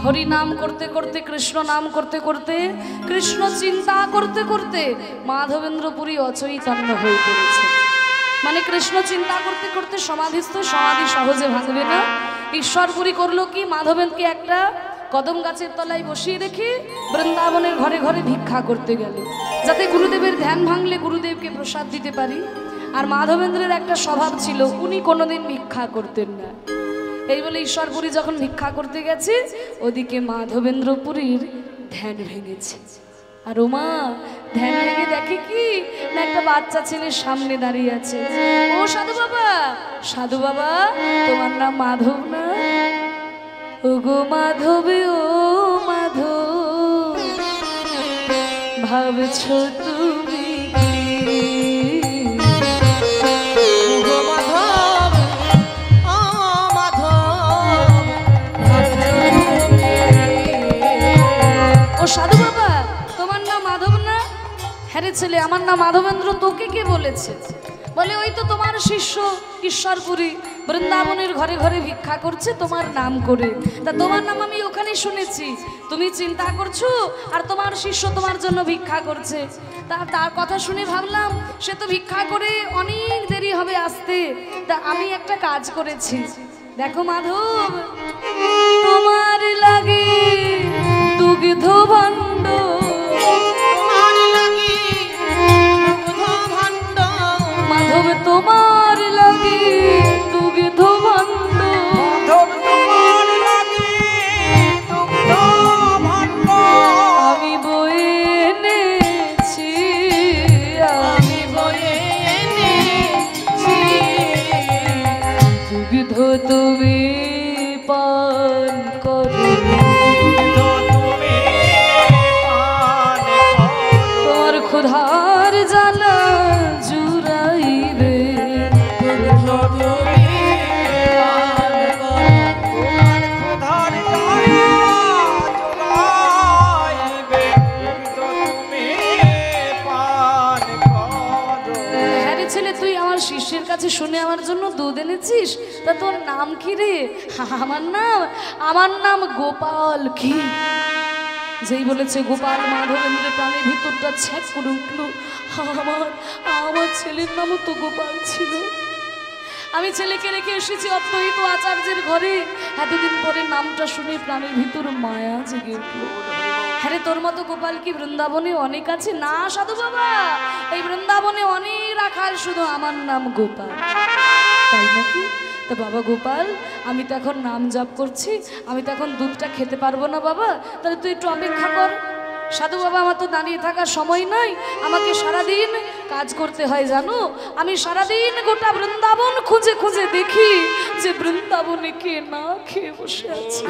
হরি নাম করতে করতে, কৃষ্ণ নাম করতে করতে, কৃষ্ণ চিন্তা করতে করতে মাধবেন্দ্রপুরী অচৈতন্য হয়ে পড়েছে। মানে কৃষ্ণ চিন্তা করতে করতে সমাধিস্থ, সমাধি সহজে ভাঙবে না। ঈশ্বরপুরী করলো কি, মাধবেন্দ্রকে একটা কদম গাছের তলায় বসিয়ে রেখে বৃন্দাবনের ঘরে ঘরে ভিক্ষা করতে গেল, যাতে গুরুদেবের ধ্যান ভাঙলে গুরুদেবকে প্রসাদ দিতে পারি। আর মাধবেন্দ্রের একটা স্বভাব ছিল, উনি কোনোদিন ভিক্ষা করতেন না। এই বলে ঈশ্বরপুরী যখন ভিক্ষা করতে গেছে, ওদিকে মাধবেন্দ্রপুরীর ধ্যান ভেঙেছে। আর ওমা ধ্যান ভেঙে দেখে কি না, একটা বাচ্চা ছেলের সামনে দাঁড়িয়ে আছে। ও সাধু বাবা, সাধু বাবা, তোমার নাম মাধব না? ও গো মাধব, ও মাধব, ভাবছো তুমি সাধু বাবা, তোমার নাম মাধব না? হ্যাঁ রে ছেলে, আমার নাম মাধবেন্দ্র। তোকে কে বলেছে? বলে ওই তো তোমার শিষ্য ঈশ্বরপুরী বৃন্দাবনের ঘরে ঘরে ভিক্ষা করছে তোমার নাম করে। তা তোমার নাম আমি ওখানে শুনেছি, তুমি চিন্তা করছো আর তোমার শিষ্য তোমার জন্য ভিক্ষা করছে। তার কথা শুনে ভাবলাম সে তো ভিক্ষা করে অনেক দেরি হবে আসতে, তা আমি একটা কাজ করেছি। দেখো মাধব, তোমার লাগে দুগ্ধ ভাণ্ড, মাধব তোমার লাগে দুগ্ধ ভাণ্ড, আমি বয়ে এনেছি, আমি বয়ে এনেছি দুগ্ধ, তুমি পান করো, তোমার ক্ষুধার জ্বালা জুড়াইবে, শিষ্যের কাছে শুনে আমার জন্য দুধ এনেছিস, তা তোর নাম কি রে? আমার নাম গোপাল। কি? যেই বলেছে গোপাল, মাধবেন্দ্রের প্রাণের ভিতরটা ছ্যাঁক করে উঠল। আমার ছেলের নামও তো গোপাল ছিল। আমি ছেলেকে রেখে এসেছি অদ্বৈত আচার্যের ঘরে, এতদিন পরে নামটা শুনে প্রাণের ভিতর মায়া জেগে উঠল। হ্যাঁ, তোর মতো গোপাল কি বৃন্দাবনে অনেক আছে? না সাধু বাবা, এই বৃন্দাবনে অনেক রাখাল, শুধু আমার নাম গোপাল। তাই নাকি? তা বাবা গোপাল, আমি তো এখন নাম জপ করছি, আমি তো এখন দুধটা খেতে পারবো না বাবা, তাহলে তুই একটু অপেক্ষা কর। সাধু বাবা, আমার তো দাঁড়িয়ে থাকার সময় নাই, আমাকে সারাদিন কাজ করতে হয় জানো। আমি সারাদিন গোটা বৃন্দাবন খুঁজে খুঁজে দেখি যে বৃন্দাবনে কে না খেয়ে বসে আছে।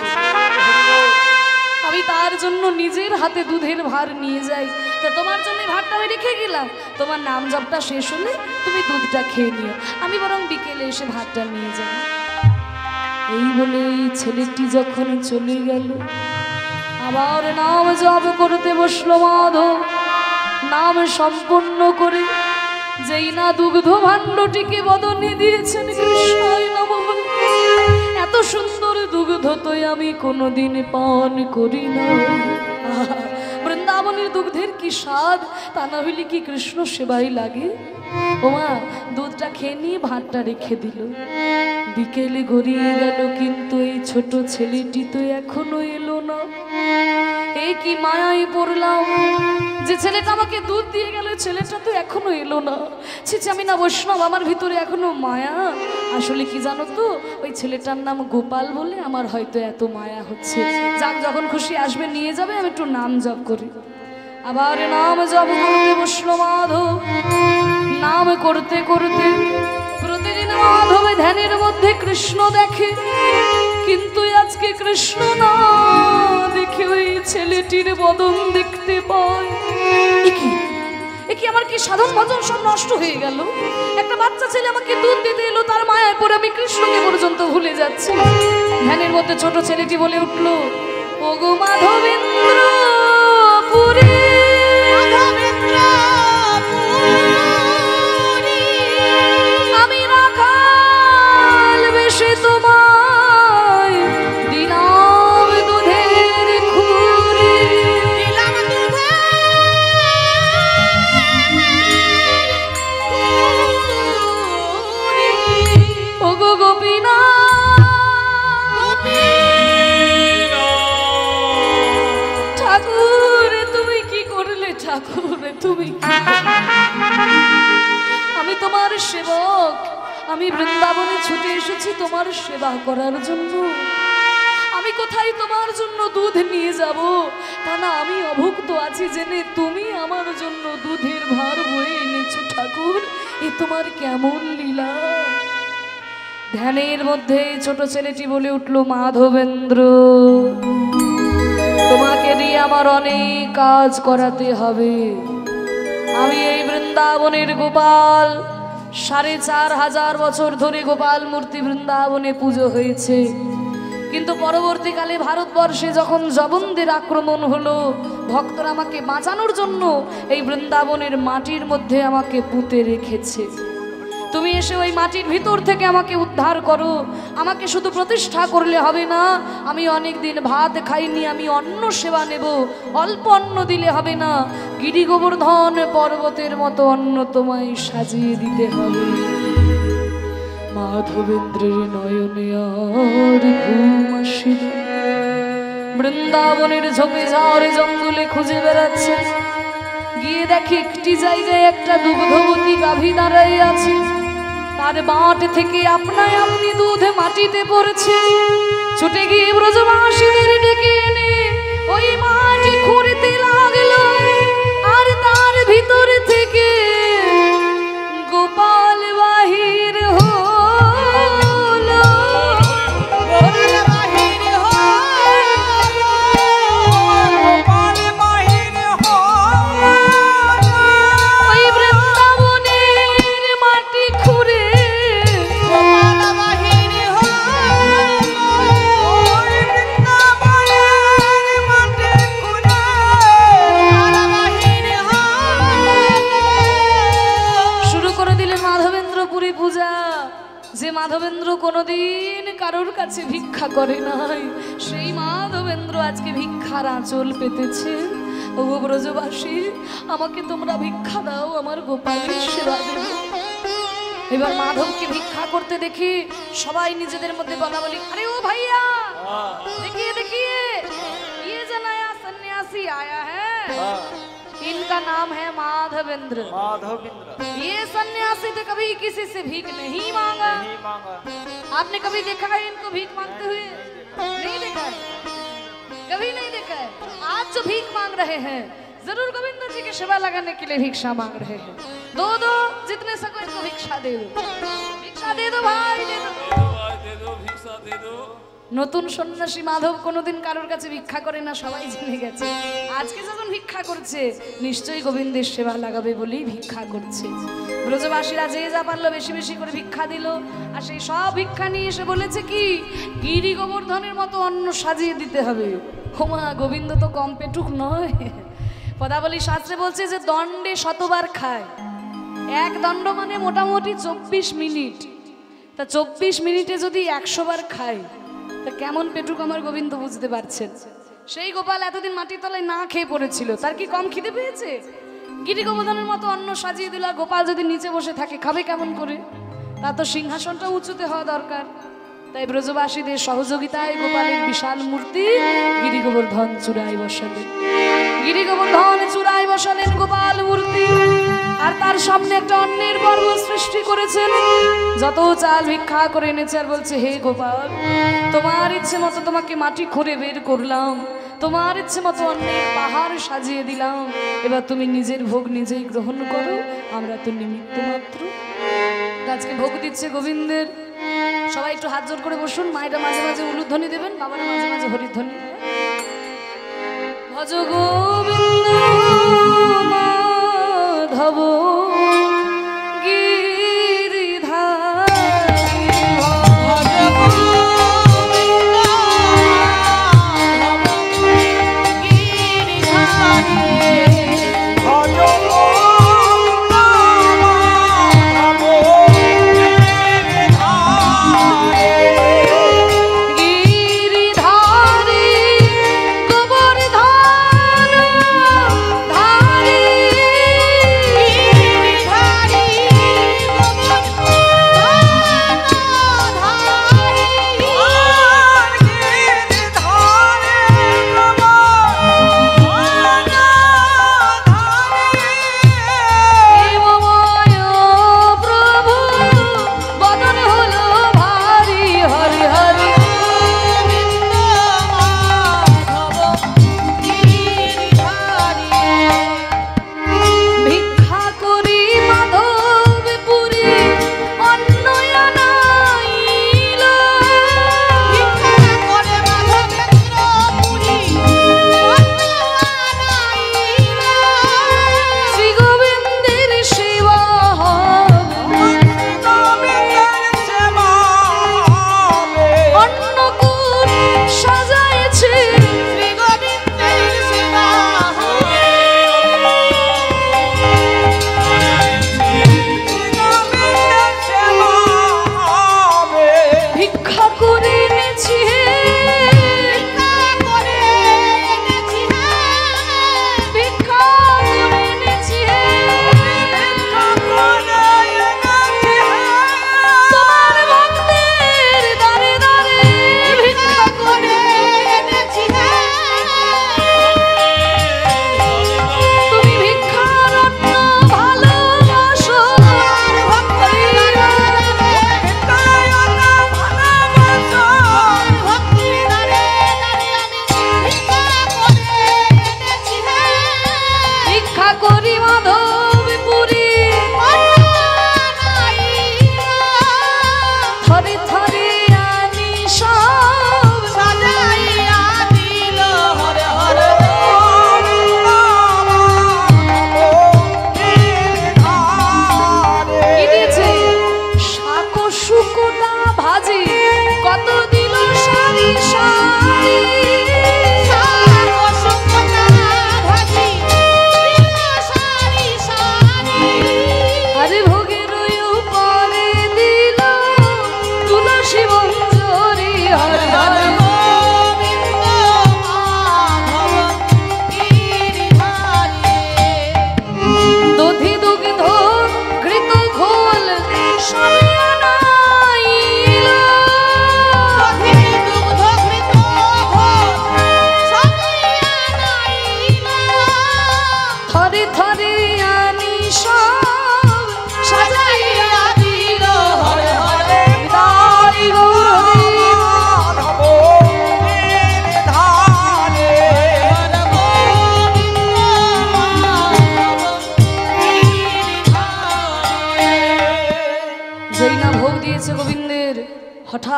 আমি তার জন্য নিজের হাতে দুধের ভার নিয়ে যাই। তা তোমার জন্য ভাতটা আমি রেখে গেলাম, তোমার নাম জপটা শেষ হলে তুমি দুধটা খেয়ে নিও, আমি বরং বিকেলে এসে ভাতটা নিয়ে যাই। এই বলে ছেলেটি যখন চলে গেল, আবার নাম জপ করতে বসলো মাধব। নাম সম্পূর্ণ করে যেই না দুগ্ধ ভাণ্ডটিকে বদনে দিয়েছেন কৃষ্ণায় নমঃ, এত সুন্দর দুগ্ধ তো আমি কোনোদিন পান করি না। বৃন্দাবনের দুগ্ধের কি স্বাদ, তা না হইলে কি কৃষ্ণ সেবাই লাগে? ওমা দুধটা খেয়ে নিয়ে ভাতটা রেখে দিল। বিকেলে গড়িয়ে গেল, কিন্তু এই ছোট ছেলেটি তো এখনো এলো না। এই কি মায়ায় পড়লাম, যে ছেলেটা আমাকে দুধ দিয়ে গেল ছেলেটা তো এখনো এলো না। ছিছি, আমি না বৈষ্ণব, আমার ভিতরে এখনো মায়া। আসলে কি জানো তো, ওই ছেলেটার নাম গোপাল বলে আমার হয়তো এত মায়া হচ্ছে। যাক, যখন খুশি আসবে নিয়ে যাবে, আমি একটু নাম জপ করি। আবার নাম জপ করতে বসলো মাধব। নাম করতে করতে প্রতিদিন মাধব ধ্যানের মধ্যে কৃষ্ণ দেখে, কিন্তু আজকে কৃষ্ণ না দেখে ওই ছেলেটির বদন দেখতে পায়। কি আমার কি সাধন ভজন সব নষ্ট হয়ে গেল? একটা বাচ্চা ছেলে আমাকে দুধ দিতে এলো, তার মায়ায় পড়ে আমি কৃষ্ণকে পর্যন্ত ভুলে যাচ্ছি। ধ্যানের মধ্যে ছোট ছেলেটি বলে উঠল, ও গো মাধবেন্দ্র পুরী, আমি রাখাল বেশে তোমায় দিলাম দুধের ঠাকুর তুমি, আমি তোমার সেবক, আমি বৃন্দাবনে ছুটে এসেছি তোমার সেবা করার জন্য। আমি কোথায় তোমার জন্য দুধ নিয়ে যাব তা না, আমি অভুক্ত আছি জেনে তুমি আমার জন্য দুধের ভার বয়ে এনেছো ঠাকুর, এ তোমার কেমন লীলা। ধ্যানের মধ্যে ছোট ছেলেটি বলে উঠল, মাধবেন্দ্র তোমাকে দিয়ে আমার অনেক কাজ করাতে হবে। আমি এই বৃন্দাবনের গোপাল, 4500 বছর ধরে গোপাল মূর্তি বৃন্দাবনে পুজো হয়েছে, কিন্তু পরবর্তীকালে ভারতবর্ষে যখন জবনদের আক্রমণ হলো, ভক্তরা আমাকে বাঁচানোর জন্য এই বৃন্দাবনের মাটির মধ্যে আমাকে পুঁতে রেখেছে। তুমি এসে ওই মাটির ভিতর থেকে আমাকে উদ্ধার করো। আমাকে শুধু প্রতিষ্ঠা করলে হবে না, আমি অনেক দিন ভাত খাইনি, আমি অন্ন সেবা নেব। অল্প অন্ন দিলে হবে না, গিরি গোবর্ধন পর্বতের মতো অন্ন তোমায় সাজিয়ে দিতে হবে। মাধবেন্দ্রের নয়নে আর ঘুম আসিল, বৃন্দাবনের ঝোপে ঝাড়ে জঙ্গলে খুঁজে বেড়াচ্ছে। গিয়ে দেখি একটি জায়গায় একটা দুগ্ধবতী গাভী দাঁড়াই আছে, তার বাঁট থেকে আপনায় আপনি দুধ মাটিতে পড়ছে। ছুটে গিয়ে ব্রজবাসীদের ডেকে এনে ওই মাটি খুঁড়তে লাগলো, আর তার ভিতর থেকে গোপাল বাহির হলো। ওই বৃন্দাবনের মাটি খুঁড়ে শুরু করে দিলেন মাধবেন্দ্রপুরী পূজা। যে মাধবেন্দ্র কোনোদিন কারোর কাছে ভিক্ষা করে নাই, সেই মাধবেন্দ্র আজকে ভিক্ষার আঁচল পেতেছে। ও ব্রজবাসী, আমাকে তোমরা ভিক্ষা দাও, আমার গোপালের সেবা দেব। এবার মাধবকে ভিক্ষা করতে দেখে সবাই নিজেদের মধ্যে বলা বলি, আরে ও ভাইয়া देखिए देखिए ये जो नया सन्यासी आया है, इनका नाम है माधवेंद्र। ये सन्यासी तो कभी किसी से भीख नहीं मांगा। आपने कभी देखा है इनको भीख मांगते हुए? नहीं देखा है, कभी नहीं देखा है। आज जो भीख मांग रहे हैं, जरूर गोविंद जी की सेवा लगाने के लिए भिक्षा मांग रहे हैं। दो दो जितने सको इनको भिक्षा दे दो, भिक्षा दे दो भाई, दे दो, दे दो भिक्षा दे दो। নতুন সন্ন্যাসী মাধব কোনোদিন কারোর কাছে ভিক্ষা করে না, সবাই জেনে গেছে। আজকে যখন ভিক্ষা করছে নিশ্চয়ই গোবিন্দের সেবা লাগাবে বলেই ভিক্ষা করছে। ব্রজবাসীরা যে যা পারলো বেশি বেশি করে ভিক্ষা দিল, আর সেই সব ভিক্ষা নিয়ে এসে বলেছে কি, গিরি গোবর্ধনের মতো অন্ন সাজিয়ে দিতে হবে। হোমা, গোবিন্দ তো কম পেটুক নয়। পদাবলী শাস্ত্রে বলছে যে দণ্ডে শতবার খায়। এক দণ্ড মানে মোটামুটি 24 মিনিট। তা 24 মিনিটে যদি 100 বার খায়, তা কেমন পেটুক আমার গোবিন্দ বুঝতে পারছেন। সেই গোপাল এতদিন মাটির তলায় না খেয়ে পড়েছিল, তার কি কম খিদে পেয়েছে? গিরি গোবর্ধনের মতো অন্ন সাজিয়ে দিল, গোপাল যদি নিচে বসে থাকে খাবে কেমন করে? তা তো সিংহাসনটা উঁচুতে হওয়া দরকার। তাই ব্রজবাসীদের সহযোগিতায় গোপালের বিশাল মূর্তি গিরি গোবর্ধন চূড়ায় বসালেন। গিরি গোবর্ধন চূড়ায় বসালেন গোপাল মূর্তি, আর তার সামনে একটা অন্নের পর্ব সৃষ্টি করেছেন। যত চাল ভিক্ষা করে এনেছে আর বলছে, হে গোপাল, তোমার ইচ্ছে মতো তোমাকে মাটি খুঁড়ে বের করলাম, তোমার ইচ্ছে মতো অন্নের পাহাড় সাজিয়ে দিলাম, এবার তুমি নিজের ভোগ নিজেই গ্রহণ করো, আমরা তো নিমিত্ত মাত্র। আজকে ভোগ দিচ্ছে গোবিন্দের। সবাই একটু হাত জোর করে বসুন। মায়েরা মাঝে মাঝে উলুধ্বনি দেবেন, বাবারা মাঝে মাঝে হরিধ্বনি। ভজ গোবিন্দ মাধব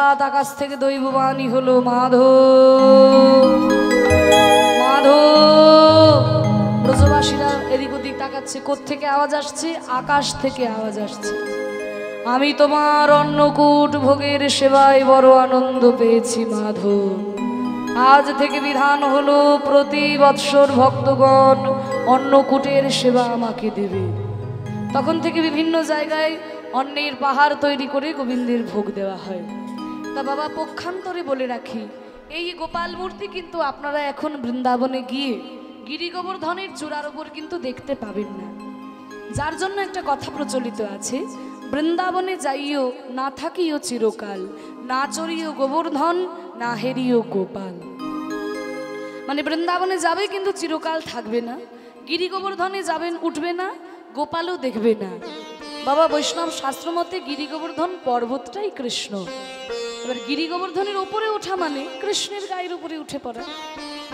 হঠাৎ আকাশ থেকে দৈববাণী হলো, মাধব মাধব। ব্রজবাসীরা এদিক ওদিক তাকাচ্ছে, কোত্থেকে আওয়াজ আসছে? আকাশ থেকে আওয়াজ আসছে, আমি তোমার অন্নকূট ভোগের সেবায় বড় আনন্দ পেয়েছি মাধব। আজ থেকে বিধান হলো প্রতি বৎসর ভক্তগণ অন্নকূটের সেবা আমাকে দেবে। তখন থেকে বিভিন্ন জায়গায় অন্নের পাহাড় তৈরি করে গোবিন্দের ভোগ দেওয়া হয়। তা বাবা, পক্ষান্তরে বলে রাখি, এই গোপাল মূর্তি কিন্তু আপনারা এখন বৃন্দাবনে গিয়ে গিরি গোবর্ধনের চূড়ার উপর কিন্তু দেখতে পাবেন না। যার জন্য একটা কথা প্রচলিত আছে, বৃন্দাবনে যাইও না থাকিও চিরকাল, না চড়িও গোবর্ধন না হেরিও গোপাল। মানে বৃন্দাবনে যাবে কিন্তু চিরকাল থাকবে না, গিরি গোবর্ধনে যাবেন উঠবে না, গোপালও দেখবে না। বাবা, বৈষ্ণব শাস্ত্র মতে গিরি গোবর্ধন পর্বতটাই কৃষ্ণ। এবার গিরি গোবর্ধনের উপরে ওঠা মানে কৃষ্ণের গায়ের উপরে উঠে পড়া।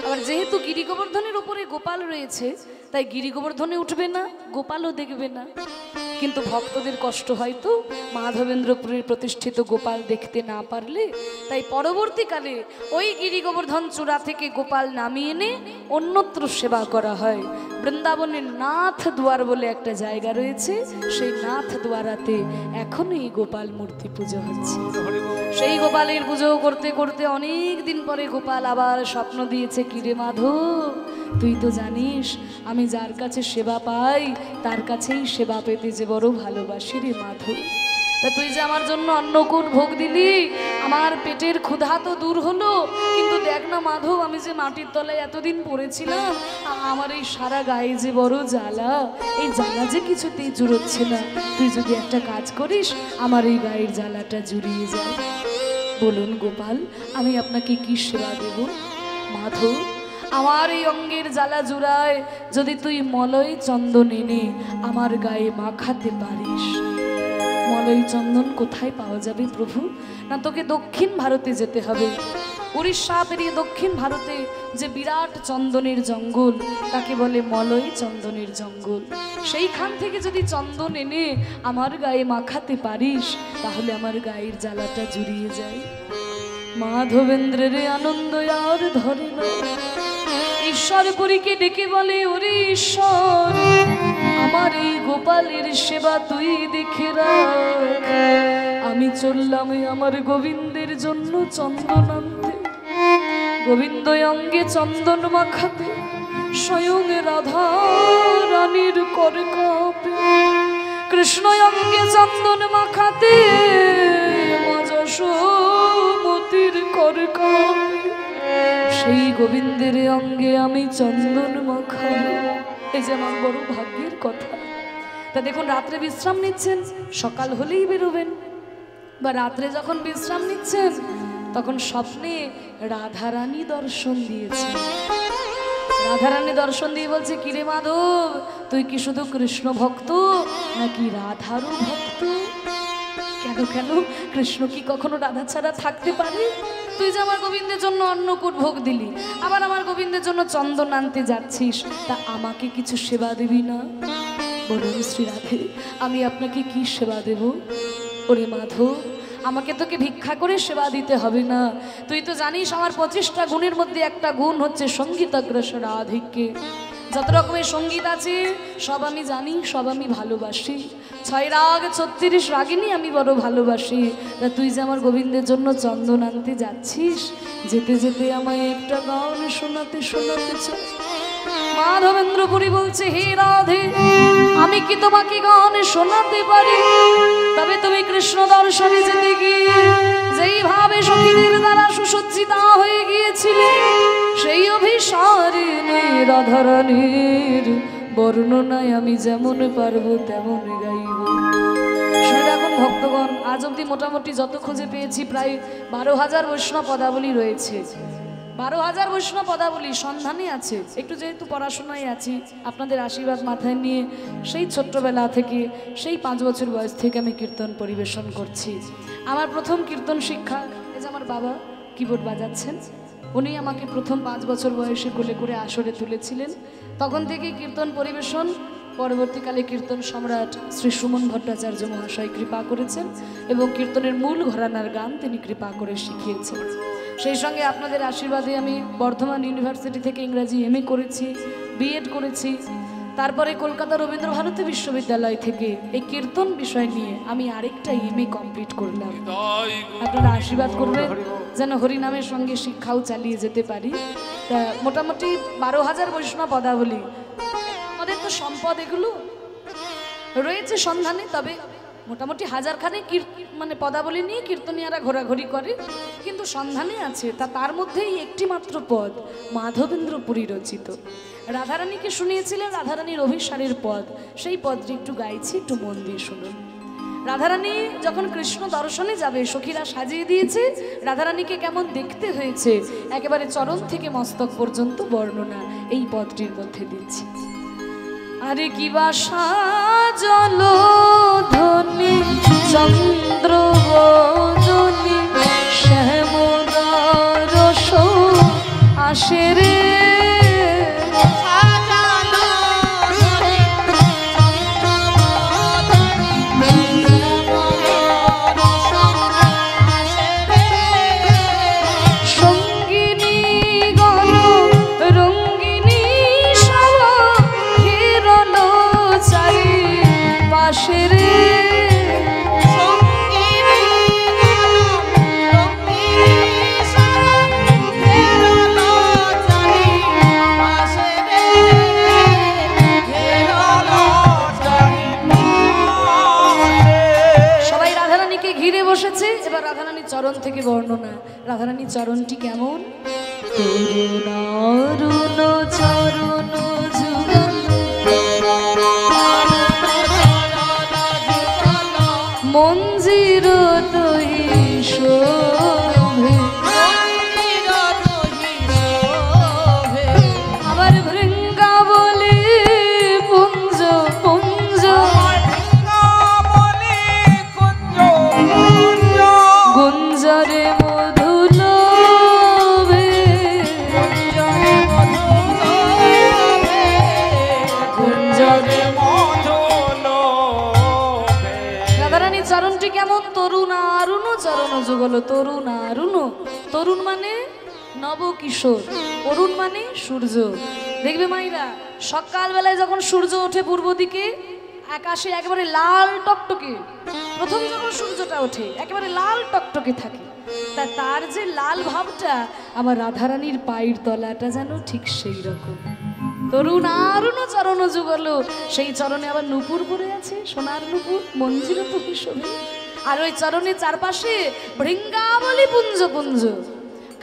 আবার যেহেতু গিরি গোবর্ধনের উপরে গোপাল রয়েছে, তাই গিরি গোবর্ধনে উঠবে না, গোপালও দেখবে না। কিন্তু ভক্তদের কষ্ট হয় তো মাধবেন্দ্রপুরের প্রতিষ্ঠিত গোপাল দেখতে না পারলে, তাই পরবর্তীকালে ওই গিরি গোবর্ধন চূড়া থেকে গোপাল নামিয়ে এনে অন্যত্র সেবা করা হয়। বৃন্দাবনের নাথ দুয়ার বলে একটা জায়গা রয়েছে, সেই নাথ দুয়ারাতে এখনো এই গোপাল মূর্তি পুজো হচ্ছে। সেই গোপালের পুজো করতে করতে অনেক দিন পরে গোপাল আবার স্বপ্ন দিয়েছে, কিরে মাধব, তুই তো জানিস আমি যার কাছে সেবা পাই তার কাছেই সেবা পেতে যে বড় ভালোবাসি রে মাধব। তা তুই যে আমার জন্য অন্নকূট ভোগ দিলি, আমার পেটের ক্ষুধা তো দূর হলো, কিন্তু দেখ না মাধব, আমি যে মাটির তলায় এতদিন পড়েছিলাম, আমার এই সারা গায়ে যে বড় জ্বালা, এই জ্বালা যে কিছুতেই জুড়োচ্ছে না। তুই যদি একটা কাজ করিস, আমার এই গায়ের জ্বালাটা জুড়িয়ে যায়। বলুন গোপাল, আমি আপনাকে কি সেবা দেব? মাধব, আমার এই অঙ্গের জ্বালা জুড়ায় যদি তুই মলয় চন্দন এনে আমার গায়ে মাখাতে পারিস। মলয় চন্দন কোথায় পাওয়া যাবে প্রভু? না, তোকে দক্ষিণ ভারতে যেতে হবে। উড়িষ্যা পেরিয়ে দক্ষিণ ভারতে যে বিরাট চন্দনের জঙ্গল, তাকে বলে মলয় চন্দনের জঙ্গল। সেইখান থেকে যদি চন্দন এনে আমার গায়ে মাখাতে পারিস, তাহলে আমার গায়ের জ্বালাটা জুড়িয়ে যায়। মাধবেন্দ্রের আনন্দ আর ধরে না। ঈশ্বর পরীকে ডেকে বলে, ওরে ঈশ্বর, আমার এই গোপালের সেবা তুই দেখে রাখ। আমি চললাম আমার গোবিন্দের জন্য চন্দন আনতে, গোবিন্দ অঙ্গে চন্দন মাখাতে, স্বয়ং রাধা রানীর কর কাঁপে। কৃষ্ণ অঙ্গে চন্দন মাখাতে, যশোমতির কর কাঁপে। সেই গোবিন্দের অঙ্গে আমি চন্দন মাখাবো, এই যে আমার বড় ভাগ্যের কথা। তা দেখুন, রাত্রে বিশ্রাম নিচ্ছেন, সকাল হলেই বেরোবেন, বা রাত্রে যখন বিশ্রাম নিচ্ছেন তখন স্বপ্নে রাধারানী দর্শন দিয়েছে। রাধারানী দর্শন দিয়ে বলছে, কিরে মাধব, তুই কি শুধু কৃষ্ণ ভক্ত নাকি রাধারও ভক্ত? কেন কেন, কৃষ্ণ কি কখনো রাধা ছাড়া থাকতে পারে? তুই যে আমার গোবিন্দের জন্য অন্নকূট ভোগ দিলি, আবার আমার গোবিন্দের জন্য চন্দন আনতে যাচ্ছিস, তা আমাকে কিছু সেবা দিবি না? বলুন শ্রী রাধে, আমি আপনাকে কি সেবা দেব? ওরে মাধব, আমাকে তোকে ভিক্ষা করে সেবা দিতে হবে না। তুই তো জানিস আমার 25টা গুণের মধ্যে একটা গুণ হচ্ছে সঙ্গীতাগ্রসর আধিক্যে। যত রকমের সঙ্গীত আছে সব আমি জানি, সব আমি ভালোবাসি। 6 রাগ 36 রাগিনী আমি বড় ভালোবাসি। তা তুই যে আমার গোবিন্দের জন্য চন্দন আনতে যাচ্ছিস, যেতে যেতে আমায় একটা গান শোনাতে শোনাতে চাই। মাধবেন্দ্রপুরী বলছে, হে রাধে, আমি কি তোমাকে গান শোনাতে পারি? তবে তুমি কৃষ্ণ দর্শনে যেতে গিয়ে যেইভাবে সখীদের দ্বারা সুসজ্জিতা হয়ে গিয়েছিলে, সেই অভিসারিণী রাধারানীর বর্ণনায় আমি যেমন পারবো তেমন গাইব। শুনে রাখুন ভক্তগণ, আজ অব্দি মোটামুটি যত খুঁজে পেয়েছি প্রায় 12,000 বৈষ্ণব পদাবলী রয়েছে। 12,000 বৈষ্ণব পদাবলী সন্ধানে আছে। একটু যেহেতু পড়াশোনায় আছি, আপনাদের আশীর্বাদ মাথায় নিয়ে সেই ছোট্টবেলা থেকে, সেই 5 বছর বয়স থেকে আমি কীর্তন পরিবেশন করছি। আমার প্রথম কীর্তন শিক্ষা, এই যে আমার বাবা কিবোর্ড বাজাচ্ছেন, উনি আমাকে প্রথম 5 বছর বয়সে কোলে করে আসরে তুলেছিলেন। তখন থেকেই কীর্তন পরিবেশন পরবর্তীকালে কীর্তন সম্রাট শ্রী সুমন ভট্টাচার্য মহাশয় কৃপা করেছেন এবং কীর্তনের মূল ঘরানার গান তিনি কৃপা করে শিখিয়েছেন। সেই সঙ্গে আপনাদের আশীর্বাদে আমি বর্ধমান ইউনিভার্সিটি থেকে ইংরাজি এমএ করেছি, বিএড করেছি। তারপরে কলকাতা রবীন্দ্রভারতী বিশ্ববিদ্যালয় থেকে এই কীর্তন বিষয় নিয়ে আমি আরেকটা এমএ কমপ্লিট করলাম। আপনারা আশীর্বাদ করবেন যেন হরিনামের সঙ্গে শিক্ষাও চালিয়ে যেতে পারি। তা মোটামুটি 12,000 বৈষ্ণব পদাবলী আমাদের তো সম্পদ, এগুলো রয়েছে সন্ধানে। তবে মোটামুটি 1000 খানেক মানে পদাবলী নিয়ে কীর্তনিয়ারা ঘোরাঘুরি করে, কিন্তু সন্ধানে আছে। তার মধ্যেই একটি মাত্র পদ মাধবেন্দ্র পুরী রচিত। রাধারানীকে শুনিয়েছিলেন রাধারানীর অভিসারের পদ, সেই পদটি একটু গাইছি, একটু মন দিয়ে শুনুন। রাধারানী যখন কৃষ্ণ দর্শনে যাবে, সখীরা সাজিয়ে দিয়েছে রাধারানীকে কেমন দেখতে হয়েছে, একেবারে চরণ থেকে মস্তক পর্যন্ত বর্ণনা এই পদটির মধ্যে দিচ্ছি। আরে কি বাসা জলধ্বনি চন্দ্র বদনি শ্যামরস আসে রে, এবার রাধারানীর চরণ থেকে বর্ণনা। রাধারানীর চরণটি কেমন? অরুণ চরণ মঞ্জির তহি শোভে, আবার বৃঙ্গাবলী পুঞ্জ পুঞ্জ গুঞ্জরে মধুলোভে, গুঞ্জরে রাধারানী চরণটি কেমন? তরুণ আরুণ চরণ যুগল। তরুণ আরুণ, তরুণ মানে নব কিশোর, অরুণ মানে সূর্য। দেখবে মাইরা সকালবেলায় যখন সূর্য ওঠে পূর্ব দিকে, আকাশে একেবারে লাল টকটকে, প্রথম যখন সূর্যটা ওঠে একেবারে লাল টকটকে থাকে। তার যে লাল ভাবটা, আমার রাধারানীর পায়ের তলাটা যেন ঠিক সেই রকম। তরুণ আরুণ চরণ যুগল, সেই চরণে আবার নুপুর পরে আছে, সোনার নুপুর, মঞ্জির তো হিসেবে। আর ওই চরণের চারপাশে ভৃঙ্গাবলী পুঞ্জ পুঞ্জ,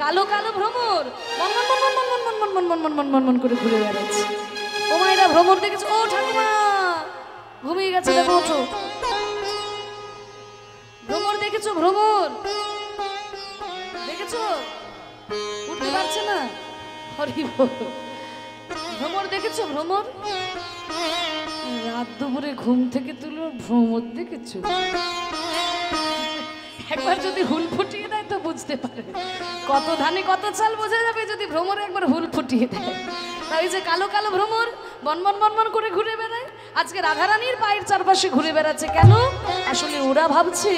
কালো কালো ভ্রমর মন মন মন মন মন মন মন মন মন মন মন মন করে ঘুরে বেড়াচ্ছে। ও মায়েরা ভ্রমর দেখেছো? ও ঠাকুমা ঘুমিয়ে গেছে, দেখো ওঠো। ভ্রমর দেখেছো? ভ্রমর দেখেছো? উঠতে পারছে না, হরি বল। ভ্রমর দেখেছো? ভ্রমর রাত দুপুরে ঘুম থেকে তুলো, ভ্রমর দেখেছো? একবার যদি হুল ফুটিয়ে দেয় তো বুঝতে পারে কত ধানে কত চাল বোঝা যাবে যদি ভ্রমর একবার হুল ফুটিয়ে দেয়। তাই যে কালো কালো ভ্রমর বনবন বনবন করে ঘুরে বেড়ায়, আজকে রাধারানীর পায়ের চারপাশে ঘুরে বেড়াচ্ছে। কেন? আসলে ওরা ভাবছে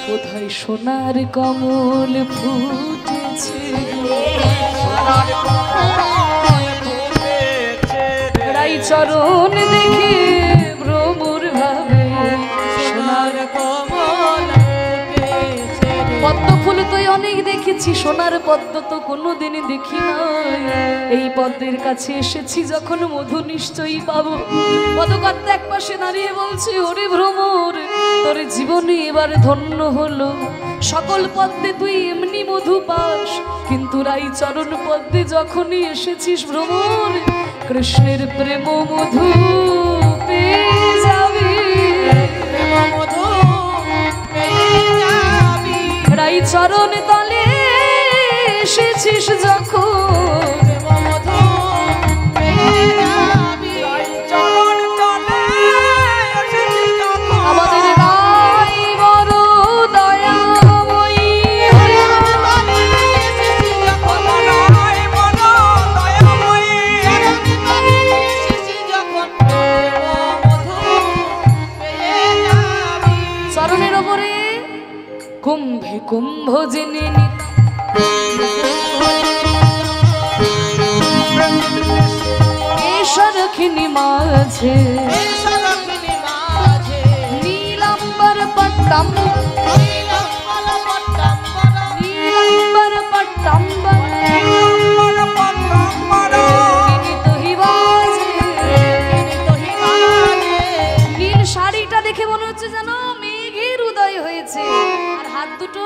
কোথায় সোনার কমল ফুটেছে, রাই চরণ দেখে ভ্রমর ভাবে সোনার কমল। পদ্ম ফুল তো অনেক দেখেছি, সোনার পদ্ম তো কোনোদিনই দেখি নাই। এই পদ্মের কাছে এসেছি যখন মধু নিশ্চয়ই পাবো। পদকর্তা এক পাশে দাঁড়িয়ে বলছে, ওরে ভ্রমর তোর জীবনে এবার ধন্য হলো, সকল পদ্মে তুই এমনি মধু পাস, কিন্তু রাই চরণ পদ্মে যখনই এসেছিস ভ্রমর, কৃষ্ণের প্রেম মধু পেয়ে যাবি, রাই চরণ তলে এসেছিস যখন, আমাদের রাই বড় দয়াময়ী, মুকুম্ভ যিনি সরখিনী মাঝে নীলাম্বর পট্টাম্বর নীলাম্বর পট্টাম্বর নীল শাড়িটা দেখে মনে হচ্ছে যেন মেঘের উদয় হয়েছে, আর হাত দুটো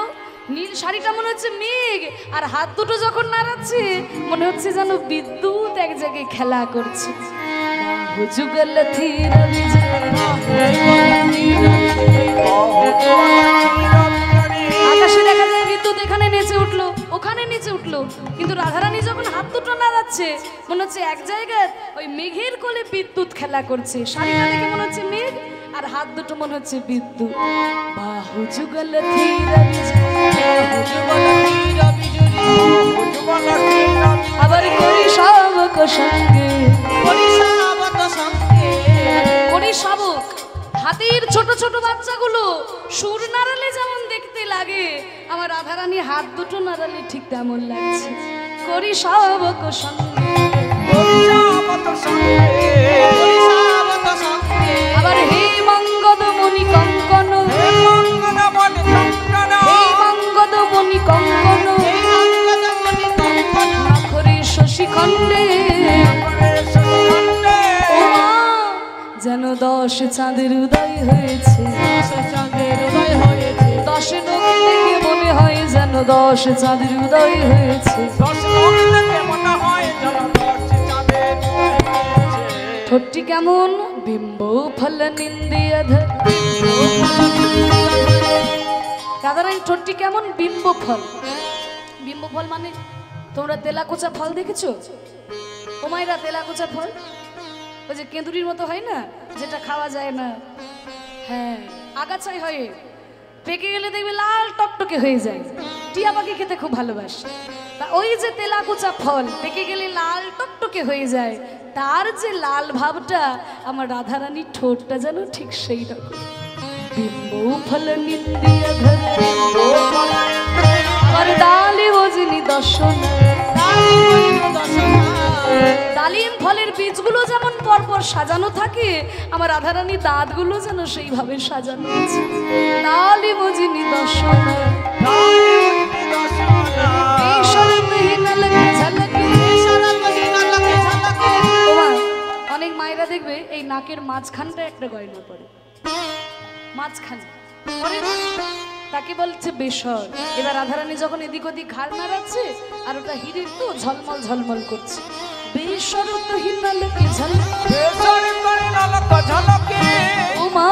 নীল শাড়িটা মনে হচ্ছে মেঘ, আর হাত দুটো যখন নাড়াচ্ছে মনে হচ্ছে যেন বিদ্যুৎ এক জায়গায় খেলা করছে। যুগল থির আকাশে দেখা যায় বিদ্যুৎ এখানে নেচে উঠলো, ওখানে নেচে উঠলো, কিন্তু রাধারানী যখন হাত দুটো নাড়াচ্ছে মনে হচ্ছে এক জায়গায় ওই মেঘের কোলে বিদ্যুৎ খেলা করছে। শাড়িটা দেখে মনে হচ্ছে মেঘ, আর হাত দুটো মনে হচ্ছে বিদ্যুৎ। বাহু যুগল থির আবার করি শাবক সঙ্গে, করি শাবক হাতির ছোট ছোট বাচ্চাগুলো সুর নাড়ালে যেমন দেখতে লাগে, আমার রাধারানী হাত দুটো নাড়ালে ঠিক তেমন লাগছে। করি শাবক সঙ্গে আবার হে মঙ্গদ মণি কঙ্কন, হে মঙ্গদ মণি কঙ্কন নাখরে শশীখণ্ডে যেন 10 চাঁদের উদয় হয়েছে, 10 লোক দেখে মনে হয় যেন 10 চাঁদের উদয় হয়েছে। ঠোঁটটি কেমন বিম্ব ফল নিন্দিয়া ধর, রাধারানী ঠোঁটটি কেমন বিম্ব ফল। বিম্ব ফল মানে তোমরা তেলাকোচা ফল দেখেছো? ও মায়েরা তেলাকোচা ফল ওই যে কেঁদুরির মতো হয় না, যেটা খাওয়া যায় না, হ্যাঁ আগাছাই হয়, পেকে গেলে দেখবে লাল টকটকে হয়ে যায়। টিয়া পাখি খেতে খুব ভালোবাসে, তা ওই যে তেলাকুচা ফল পেকে গেলে লাল টকটকে হয়ে যায়, তার যে লাল ভাবটা আমার রাধারানীর ঠোঁটটা যেন ঠিক সেই রকম। বিম্ব ফল নিন্দিয়া ধরে আর ডালি বজিনি দর্শন, ডালিম ফলের বীজগুলো যেমন পরপর সাজানো থাকে, আমার রাধারানী দাঁতগুলো যেন সেইভাবে সাজানো আছে। ডালিম বজিনি দর্শন অনেক মায়েরা দেখবে এই নাকের মাঝখানটা একটা গয়না পরে, মাঝখানে তাকে বলছে বেসর। এবার রাধারানী যখন এদিক ওদিক ঘাড় নাড়াচ্ছে আর ওটা হিরের তো ঝলমল ঝলমল করছে, বেসর তো হিনালকে ঝলকে ও মা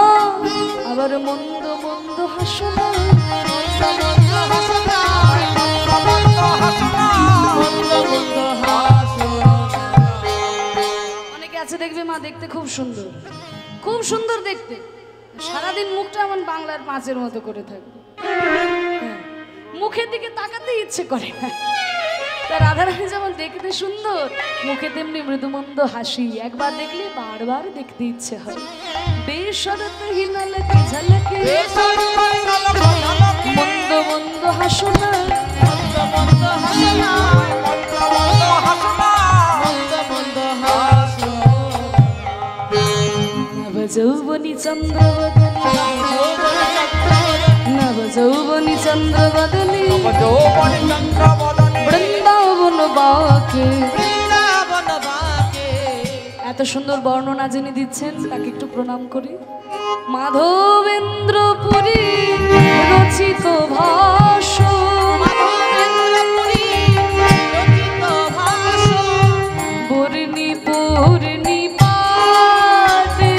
আবার মন্দ মন্দ হাসনা, অনেকে আছে দেখবে মা দেখতে খুব সুন্দর, খুব সুন্দর দেখতে, সারাদিন মুখটা এমন বাংলার মাছের মতো করে থাকবে, মুখের দিকে তাকাতে ইচ্ছে করে না। তা রাধারানী যেমন দেখতে সুন্দর, মুখে তেমনি মৃদুমন্দ হাসি, একবার দেখলে বারবার দেখতে ইচ্ছে হয়। বেশরত হিনালকে ঝলকে মন্দ মন্দ হাসনা, নব যৌবনী চন্দ্রবদনী, নব যৌবনী চন্দ্রবদনী বৃন্দাবন বাকে। এত সুন্দর বর্ণনা যিনি দিচ্ছেন তাকে একটু প্রণাম করি। মাধবেন্দ্র পুরী রচিত ভাষণ, বর্ণি পূর্ণি পাটে,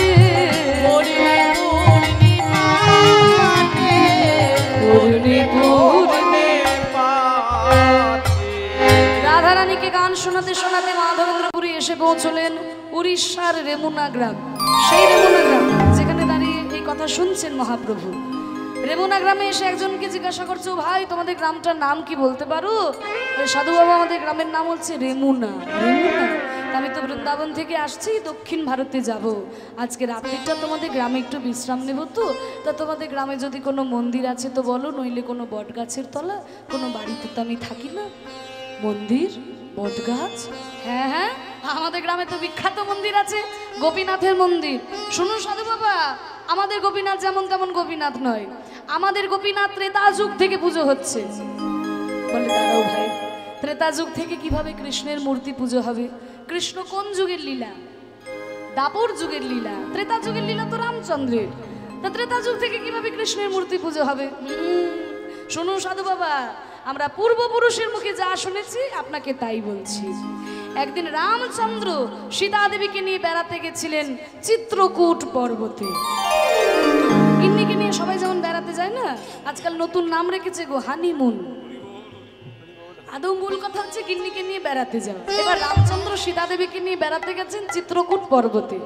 পূর্ণি পূর্ণি রাধারানীকে গান শোনাতে শোনাতে মাধবেন্দ্র পুরী এসে পৌঁছলেন উড়িষ্যার রেমুনা গ্রাম। সেই রেমুনা গ্রাম যেখানে দাঁড়িয়ে এই কথা শুনছেন মহাপ্রভু। রেমুনা গ্রামে এসে একজনকে জিজ্ঞাসা করছো, ভাই তোমাদের গ্রামটার নাম কি বলতে পারো? সাধু বাবা আমাদের গ্রামের নাম হচ্ছে রেমুনা। রেমুনা তা আমি তো বৃন্দাবন থেকে আসছি, দক্ষিণ ভারতে যাব। আজকে রাত্রিটা তোমাদের গ্রামে একটু বিশ্রাম নেব, তো তা তোমাদের গ্রামে যদি কোনো মন্দির আছে তো বলো, নইলে কোনো বট গাছের তলা, কোনো বাড়িতে তো আমি থাকি না। মন্দির, বট গাছ, হ্যাঁ হ্যাঁ, আমাদের গ্রামে তো বিখ্যাত মন্দির আছে, গোপীনাথের মন্দির। শুনুন সাধু বাবা, আমাদের গোপীনাথ যেমন তেমন গোপীনাথ নয়, আমাদের গোপীনাথ ত্রেতা যুগ থেকে পুজো হচ্ছে। বলে দাঁড়াও ভাই, ত্রেতা যুগ থেকে কিভাবে কৃষ্ণের মূর্তি পুজো হবে? কৃষ্ণ কোন যুগের লীলা? দাপর যুগের লীলা। ত্রেতা যুগের লীলা তো রামচন্দ্রের, তা ত্রেতা যুগ থেকে কিভাবে কৃষ্ণের মূর্তি পুজো হবে? শুনুন সাধু বাবা, আমরা পূর্বপুরুষের মুখে যা শুনেছি আপনাকে তাই বলছি। একদিন রামচন্দ্র সীতা দেবীকে নিয়ে বেড়াতে গেছিলেন চিত্রকূট পর্বতে। গিন্নিকে নিয়ে সবাই যেমন বেড়াতে যায় না, আজকাল নতুন নাম রেখেছে গো, হানিমুন। আদৌ মূল কথা হচ্ছে গিন্নিকে নিয়ে বেড়াতে যাওয়া। এবার রামচন্দ্র সীতা দেবীকে নিয়ে বেড়াতে গেছেন চিত্রকূট পর্বতে।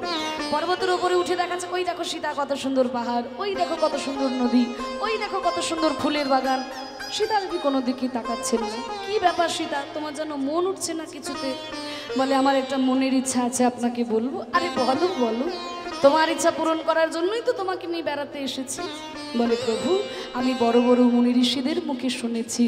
পর্বতের উপরে উঠে দেখাচ্ছে, ওই দেখো সীতা কত সুন্দর পাহাড়, ওই দেখো কত সুন্দর নদী, ওই দেখো কত সুন্দর ফুলের বাগান। সীতা দেবী কোনো দিকে তাকাচ্ছেন না। কি ব্যাপার সীতা, তোমার যেন মন উঠছে না কিছুতে? বলে আমার একটা মনের ইচ্ছা আছে, আপনাকে বলবো। আরে বলো বলো, তোমার ইচ্ছা পূরণ করার জন্যই তো তোমাকে নিয়ে বেড়াতে এসেছি। বলে প্রভু, আমি বড় বড় মুনি ঋষিদের মুখে শুনেছি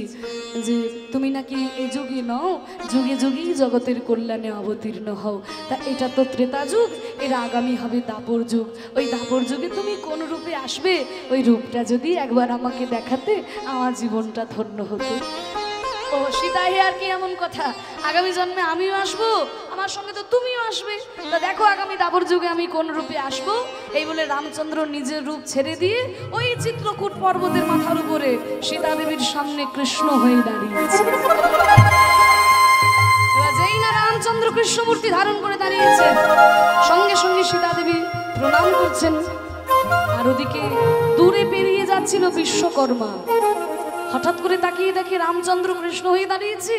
যে তুমি নাকি এই যুগে নও, যুগে যুগেই জগতের কল্যাণে অবতীর্ণ হও। তা এটা তো ত্রেতা যুগ, এর আগামী হবে দাপর যুগ। ওই দাপর যুগে তুমি কোন রূপে আসবে, ওই রূপটা যদি একবার আমাকে দেখাতে আমার জীবনটা ধন্য হতো। ও সীতা, হে আর কি এমন কথা, আগামী জন্মে আমিও আসবো, আমার সঙ্গে তো তুমিও আসবে। তা দেখো আগামী দাপর যুগে আমি কোন রূপে আসবো। এই বলে রামচন্দ্র নিজের রূপ ছেড়ে দিয়ে ওই চিত্রকূট পর্বতের মাথার উপরে সীতা দেবীর সামনে কৃষ্ণ হয়ে দাঁড়িয়েছে। যেই না রামচন্দ্র কৃষ্ণ মূর্তি ধারণ করে দাঁড়িয়েছে, সঙ্গে সঙ্গে সীতা দেবী প্রণাম করছেন। আর ওদিকে দূরে পেরিয়ে যাচ্ছিল বিশ্বকর্মা। হঠাৎ করে তাকিয়ে দেখে রামচন্দ্র কৃষ্ণ হয়ে দাঁড়িয়েছে।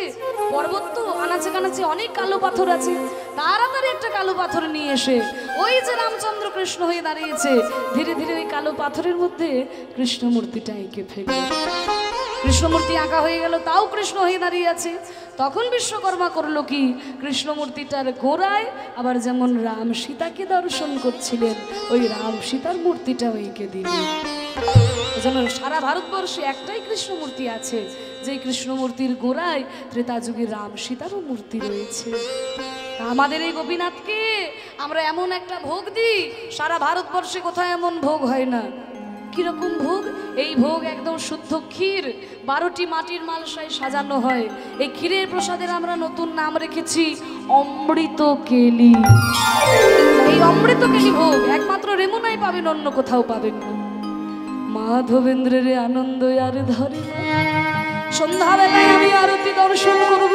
পর্বত তো আনাচে কানাচে অনেক কালো পাথর আছে, তাড়াতাড়ি একটা কালো পাথর নিয়ে এসে ওই যে রামচন্দ্র কৃষ্ণ হয়ে দাঁড়িয়েছে, ধীরে ধীরে ওই কালো পাথরের মধ্যে কৃষ্ণ মূর্তিটা এঁকে ফেলল। কৃষ্ণমূর্তি আঁকা হয়ে গেল, তাও কৃষ্ণ হয়ে দাঁড়িয়ে আছে। তখন বিশ্বকর্মা করলো কি, কৃষ্ণমূর্তিটার গোড়ায় আবার যেমন রাম সীতাকে দর্শন করছিলেন, ওই রাম সীতার মূর্তিটাও এঁকে দিলেন। যেন সারা ভারতবর্ষে একটাই কৃষ্ণমূর্তি আছে, যে কৃষ্ণমূর্তির গোড়ায় ত্রেতা যুগের রাম সীতারও মূর্তি রয়েছে। আমাদের এই গোপীনাথকে আমরা এমন একটা ভোগ দিই, সারা ভারতবর্ষে কোথাও এমন ভোগ হয় না। কিরকম ভোগ? এই ভোগ একদম শুদ্ধ ক্ষীর, 12টি মাটির মালসায় সাজানো হয়। এই ক্ষীরের প্রসাদের আমরা নতুন নাম রেখেছি অমৃত কেলি। এই অমৃত কেলি ভোগ একমাত্র রেমুনাই পাবেন, অন্য কোথাও পাবেন না। মাধবেন্দ্রের আনন্দ আর ধরে না। সন্ধ্যাবেলায় আমি আরতি দর্শন করব,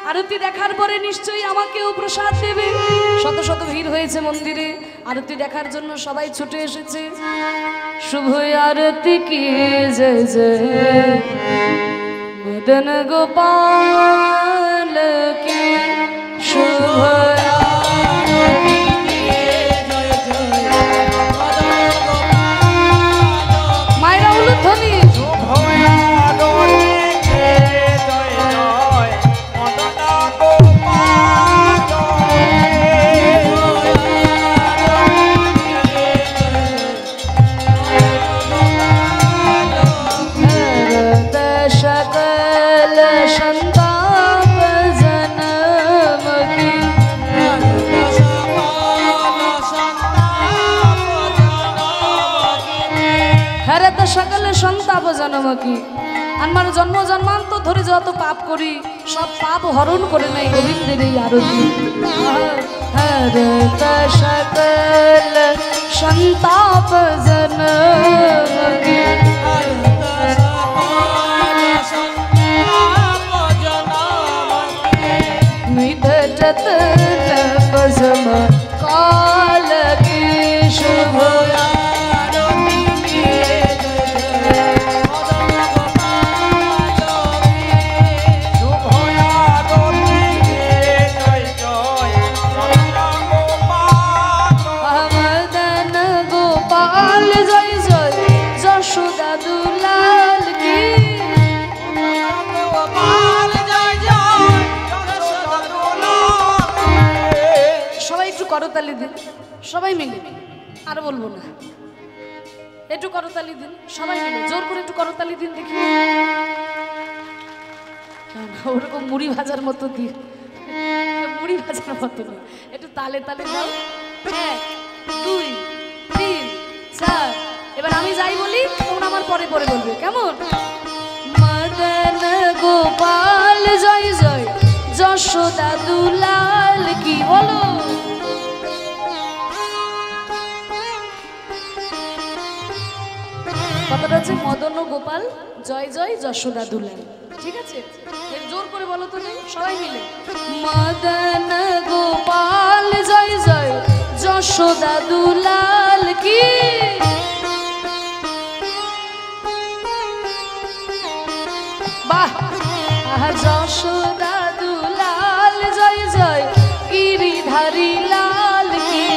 আরতি দেখার পরে নিশ্চয়ই আমাকেও প্রসাদ দেবে। শত শত ভিড় হয়েছে মন্দিরে, আরতি দেখার জন্য সবাই ছুটে এসেছে। শুভ আরতি কি জয় জয়, মদন গোপাল কি শুভ সকল সন্তাপ জনমকি। আমার জন্ম জন্মান্তর ধরে যত পাপ করি সব পাপ হরণ করে নেয় গোবিন্দের এই আরতি। সকল সন্তাপ জনমকি, মিটত তপসম কাল কি শুভ করতালি দিন সবাই মিলে, আর বলবো না, একটু করতালি দিন সবাই মিলে, জোর করে একটু করতালি দিন দেখি। ওরকম মুড়ি ভাজার মতো দিন, মুড়ি ভাজার মতো না, একটু তালে তালে দাও। 1 2 3 4। এবার আমি যাই বলি তোমরা আমার পরে পরে বলবে, কেমন? মদন গোপাল জয় জয়, যশোদা দুলাল কি, বলো। কথাটা হচ্ছে মদন গোপাল জয় জয়, যশোদা দুলাল, ঠিক আছে? জোর করে বলো তো সবাই মিলে, মদন গোপাল জয় জয়, যশোদা দুলাল কি। বাহ, যশোদা দুলাল জয় জয়, গিরিধারী লাল কি।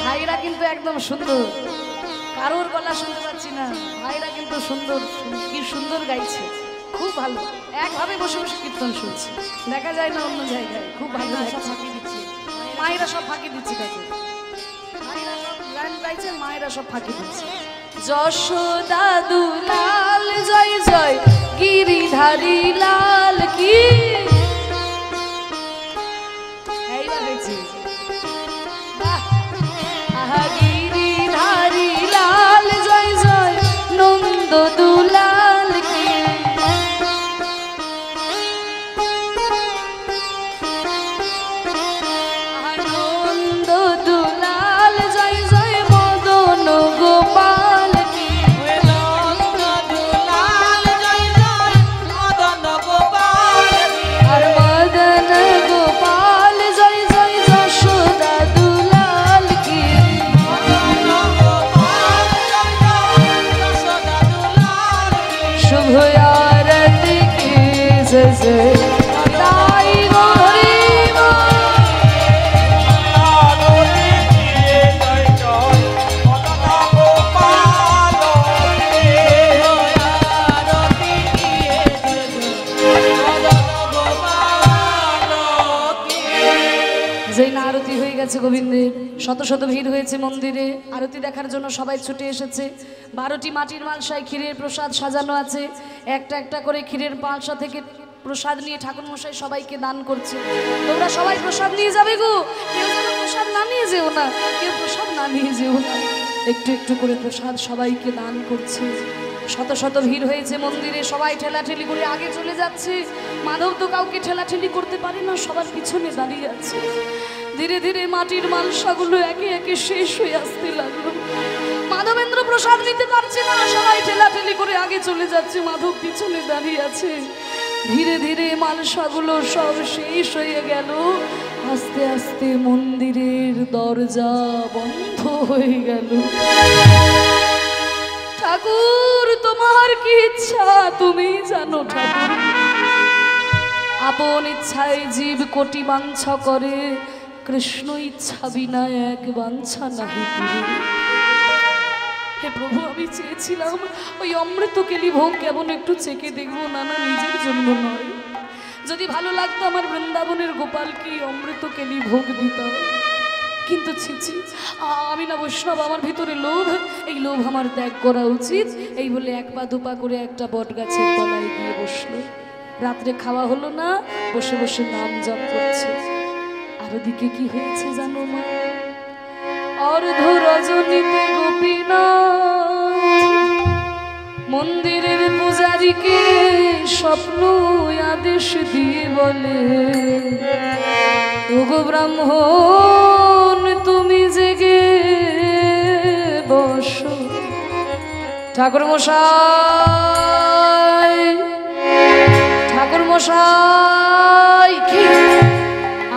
ভাইরা কিন্তু একদম সুন্দর, কারোর গলা শুনতে পাচ্ছি না, ভাইরা কিন্তু সুন্দর, কি সুন্দর গাইছে, খুব ভালো। একভাবে বসে বসে কীর্তন শুনছি, দেখা যায় না অন্য জায়গায়, খুব ভালো। সব ফাঁকি দিচ্ছে মায়েরা, সব ফাঁকি দিচ্ছে তাকে, মায়েরা সব গান গাইছে, মায়েরা সব ফাঁকি দিচ্ছে। যশোদা দুলাল জয় জয়, গিরিধারী লাল কি। এইবার হয়েছে, বাহ, আহা গিরিধারী লাল জয় জয়, নন্দ দুলাল কি। নন্দ দুলাল জয় জয়, মদন গোপাল কি। নন্দ দুলাল জয় জয়, মদন গোপাল কি। আর মদন গোপাল জয় জয়, যশোদা দুলাল কি। শুভ আরতি কি জয় জয়, তাই গরিব। যেই না আরতি হয়ে গেছে গোবিন্দের, শত শত ভিড় হয়েছে মন্দিরে, আরতি দেখার জন্য সবাই ছুটে এসেছে। 12টি মাটির মালসায় ক্ষীরের প্রসাদ সাজানো আছে, একটা একটা করে ক্ষীরের মালসা থেকে প্রসাদ নিয়ে ঠাকুরমশাই সবাইকে দান করছে। তোমরা সবাই প্রসাদ নিয়ে যাবে গো, কেউ যেন প্রসাদ না নিয়ে যেও না, কেউ প্রসাদ না নিয়ে যেও না, একটু একটু করে প্রসাদ সবাইকে দান করছে। শত শত ভিড় হয়েছে মন্দিরে, সবাই ঠেলাঠেলি করে আগে চলে যাচ্ছে। মাধব তো কাউকে ঠেলাঠেলি করতে পারে না, সবার পিছনে দাঁড়িয়ে আছে। ধীরে ধীরে মাটির মালসাগুলো একে একে শেষ হয়ে আসতে লাগলো। মাধবেন্দ্র প্রসাদ নিতে পারছে না, সবাই ঠেলাঠেলি করে আগে চলে যাচ্ছে, মাধব পিছনে দাঁড়িয়ে আছে। ধীরে ধীরে মালসাগুলো সব শেষ হয়ে গেল, আস্তে আস্তে মন্দিরের দরজা বন্ধ হয়ে গেল। ঠাকুর তোমার কি ইচ্ছা তুমি জানো ঠাকুর, আপন ইচ্ছায় জীব কোটি বাঞ্ছা করে, কৃষ্ণ ইচ্ছা বিনা এক বাঞ্ছা নাহি পুরে। হে প্রভু, আমি চেয়েছিলাম ওই অমৃত কেলি ভোগ কেমন একটু চেকে দেখবো, না না নিজের জন্য নয়, যদি ভালো লাগতো আমার বৃন্দাবনের গোপালকে অমৃত কেলি ভোগ দিতাম। কিন্তু ছিছি, আমি না বৈষ্ণব, আমার ভিতরে লোভ, এই লোভ আমার ত্যাগ করা উচিত। এই বলে 1 পা 2 পা করে একটা বট গাছের তলায় গিয়ে বসলো। রাত্রে খাওয়া হলো না, বসে বসে নাম জপ করছে। আর ওদিকে কি হয়েছে জানো মা? অর্ধ রজনীতে গোপীনাথ মন্দিরের পূজারীকে স্বপ্ন আদেশ দিয়ে বলে, ওগো ব্রাহ্মণ তুমি জেগে বসো। ঠাকুর মশাই, ঠাকুর মশাই, কি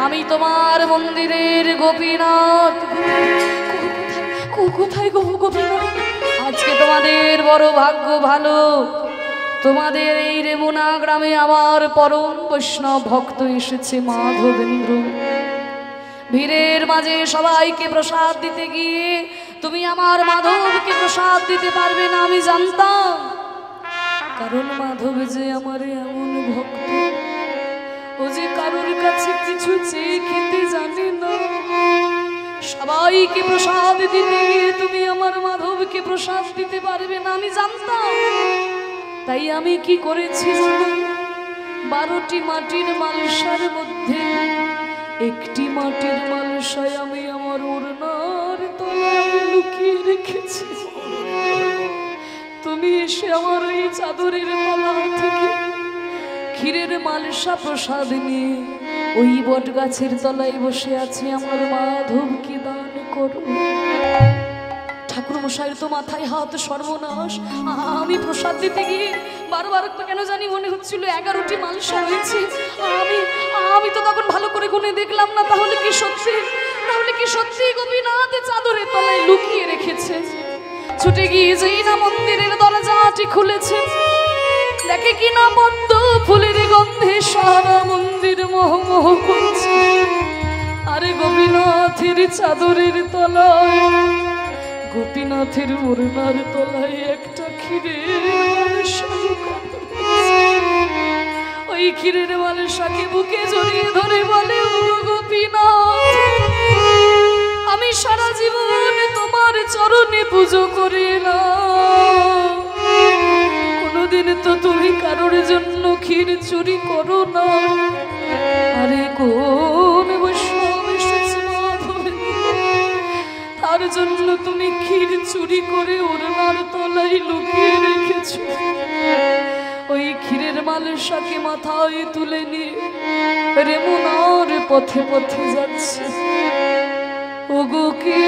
আমি তোমার মন্দিরের গোপীনাথ। কোথায় গো গোপীনাথ? আজকে তোমাদের বড় ভাগ্য ভালো, তোমাদের এই রেমুনা গ্রামে আমার পরম বৈষ্ণব ভক্ত এসেছে মাধবেন্দ্র। ভিড়ের মাঝে সবাইকে প্রসাদ দিতে গিয়ে তুমি আমার মাধবকে প্রসাদ দিতে পারবে না আমি জানতাম, কারণ মাধব যে আমার এমন ভক্ত, ও যে কারোর কাছে কিছু চেয়ে খেতে জানে না। সবাইকে প্রসাদ দিতে গিয়ে তুমি আমার মাধবকে প্রসাদ দিতে পারবে না, আমি জানতাম। তাই আমি কি করেছি জানো? 12টি মাটির মালসার মধ্যে একটি মাটির মালসায় আমি আমার ওড়নার তলায় লুকিয়ে রেখেছি। তুমি এসে আমার এই চাদরের তলা থেকে ক্ষীরের মালসা প্রসাদ নিয়ে ওই বট গাছের তলায় বসে আছে, আমার মাধবকে দান করো। ঠাকুর মশাইয়ের তো মাথায় হাত, সর্বনাশ। আমি প্রসাদ দিতে গিয়ে বারবার তো কেন জানি মনে হচ্ছিল 11টি মালসা রয়েছে। আমি তো তখন ভালো করে গুনে দেখলাম না। তাহলে কি সত্যি গোপীনাথ চাদরের তলায় লুকিয়ে রেখেছে? ছুটে গিয়ে যেই না মন্দিরের দরজাটি খুলেছে, দেখে কিনা বন্ধ ফুলের গন্ধে সারা মন্দির মোহমোহ করছে। আরে গোপীনাথের চাদরের তলায়, গোপীনাথের ওড়নার তলায় একটা ক্ষীরের মালসা। ওই ক্ষীরের মালসাকে বুকে জড়িয়ে ধরে বলে, ও গোপীনাথ, আমি সারা জীবন তোমার চরণে পুজো করি না, কোনদিন তো তুমি কারোর জন্য ক্ষীর চুরি করো না। আরে কোন বৈষ্ণব এসেছে তার জন্য তুমি ক্ষীর চুরি করে ওড়নার তলায় লুকিয়ে রেখেছো। ওই ক্ষীরের মালসাকে মাথায় তুলে নিয়ে রেমুনার পথে পথে যাচ্ছে। ওগো কে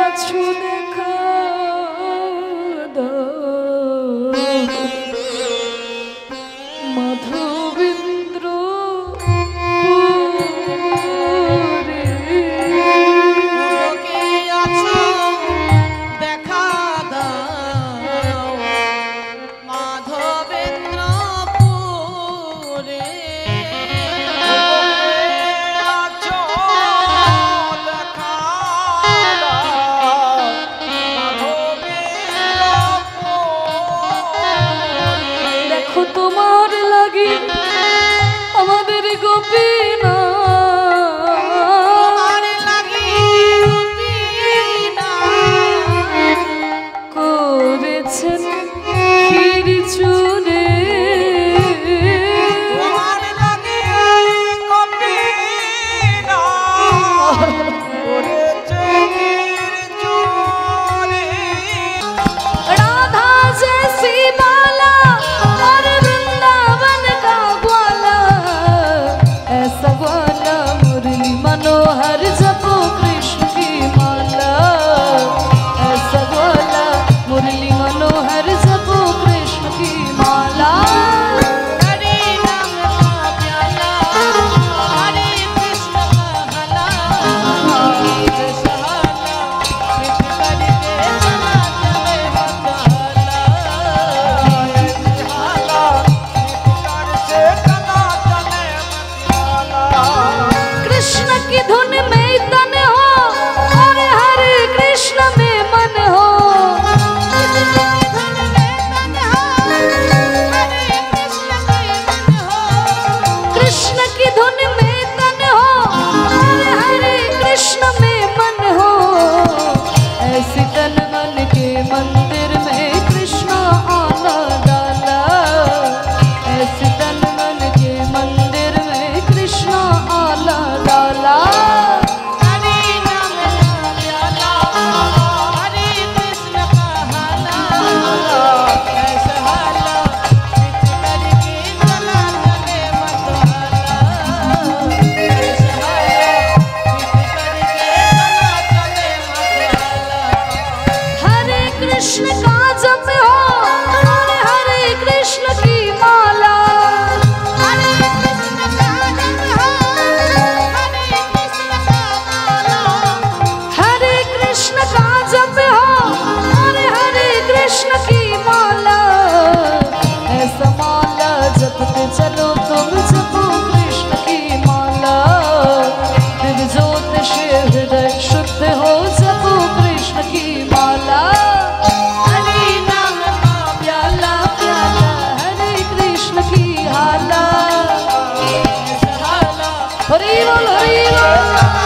আছো দেখা মাধবেন্দ্র তোমার লাগে আমাদের গোপীনাথ করেছেন ক্ষীর চুরে। রাধা জैसी बाला और वृंदावन का ग्वाला, ऐसा ग्वाला मुरली मनोहर जपो कृष्ण की माला, ऐसा ग्वाला मुरली मनोहर जपो कृष्ण की माला। हरे नाम का प्याला, हरे कृष्ण कहला, हरे सहाला कृत करके जना चले बदला, कृष्ण की धुन में तन हो और हरे कृष्ण में मन हो। कृष्ण की धुन में तन हो और हरे कृष्ण में मन हो। ऐसी तन मन के मंदिर में कृष्ण आना डाला, ऐसी तन मन के मंदिर में कृष्ण आला डाला। हरे नाम का प्याला, हरे कृष्ण कहला, ऐसा हाला चित करके चला चले मतवाला, ऐसा हाला चित करके चला चले मतवाला। हरे कृष्ण का जप हो और हरे कृष्ण की माला, हरे कृष्ण का जप हो, हरे कृष्ण का माला, हरे कृष्ण का जप हो और हरे कृष्ण की माला। ऐसा माला जपते चलो तुम, जपो कृष्ण की माला। दिव्य ज्योत से हृदय शुद्ध हो, जपो कृष्ण की माला। हरे नाम का प्याला प्याला, हरे হরি বল।